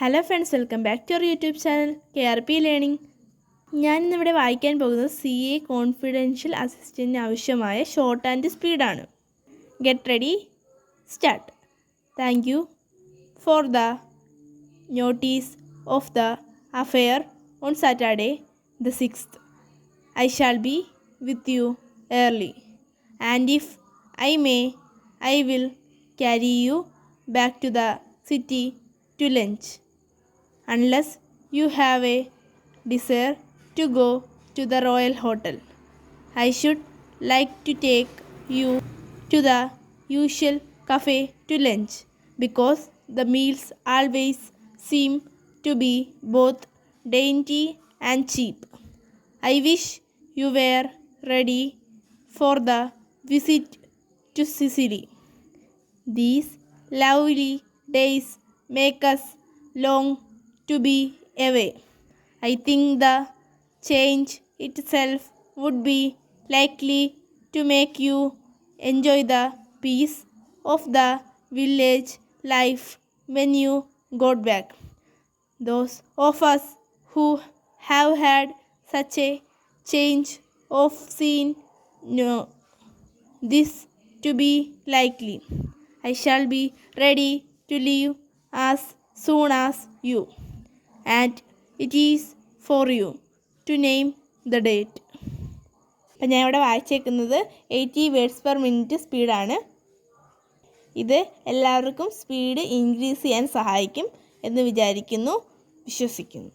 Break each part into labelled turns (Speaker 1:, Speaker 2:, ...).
Speaker 1: Hello friends, welcome back to our YouTube channel KRP learning. ഞാൻ ഇന്നിവിടെ വായിക്കാൻ പോകുന്നത് CA കോൺഫിഡൻഷ്യൽ അസിസ്റ്റൻറ്റിന് ആവശ്യമായ ഷോർട്ട് ആൻഡ് സ്പീഡാണ്. Get ready, start. Thank you for the notice of the affair on Saturday the 6th. I shall be with you early, and if I may, I will carry you back to the city to lunch, unless you have a desire to go to the Royal Hotel. I should like to take you to the usual cafe to lunch, because the meals always seem to be both dainty and cheap. I wish you were ready for the visit to Sicily. These lovely days make us long to be away. I think the change itself would be likely to make you enjoy the peace of the village life when you got back. Those of us who have had such a change of scene know this to be likely. I shall be ready to leave as soon as you, and it is for you to name the date. അപ്പം ഞാൻ ഇവിടെ വായിച്ചേക്കുന്നത് 80 words per minute സ്പീഡാണ്. ഇത് എല്ലാവർക്കും speed increase ചെയ്യാൻ സഹായിക്കും എന്ന് വിശ്വസിക്കുന്നു.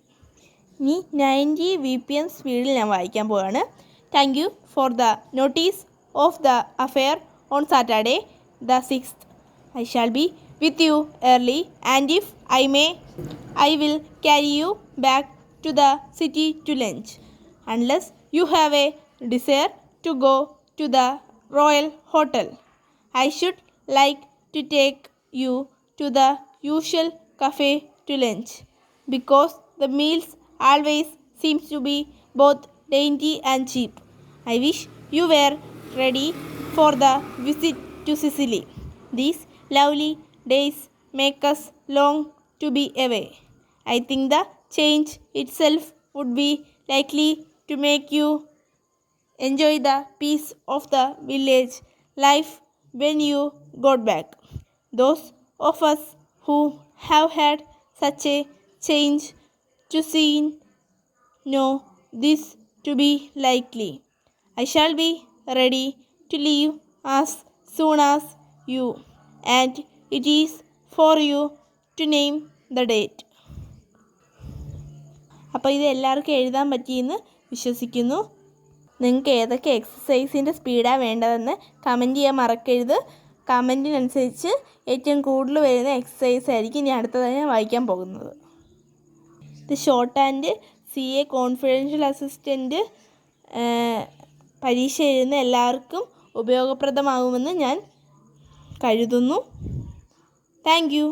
Speaker 1: ഇനി 90 VPM സ്പീഡിൽ ഞാൻ വായിക്കാൻ പോവുകയാണ്. Thank you for the notice of the affair on Saturday the 6th. I shall be with you early, and if I may, I will carry you back to the city to lunch, unless you have a desire to go to the Royal Hotel. I should like to take you to the usual cafe to lunch, because the meals always seems to be both dainty and cheap. I wish you were ready for the visit to Sicily. These lovely days make us long to be away. I think the change itself would be likely to make you enjoy the peace of the village life when you got back. Those of us who have had such a change to scene know this to be likely. I shall be ready to leave as soon as you, and it is for you to name the date. അപ്പോൾ ഇത് എല്ലാവർക്കും എഴുതാൻ പറ്റിയെന്ന് വിശ്വസിക്കുന്നു. നിങ്ങൾക്ക് ഏതൊക്കെ എക്സസൈസിൻ്റെ സ്പീഡാണ് വേണ്ടതെന്ന് comment ചെയ്യാൻ മറക്കരുത്. കമൻറ്റിനനുസരിച്ച് ഏറ്റവും കൂടുതൽ വരുന്ന എക്സസൈസ് ആയിരിക്കും ഇനി അടുത്തതായി ഞാൻ വായിക്കാൻ പോകുന്നത്. ഇത് short and CA confidential assistant പരീക്ഷ എഴുതുന്ന എല്ലാവർക്കും ഉപയോഗപ്രദമാകുമെന്ന് ഞാൻ കരുതുന്നു. Thank you.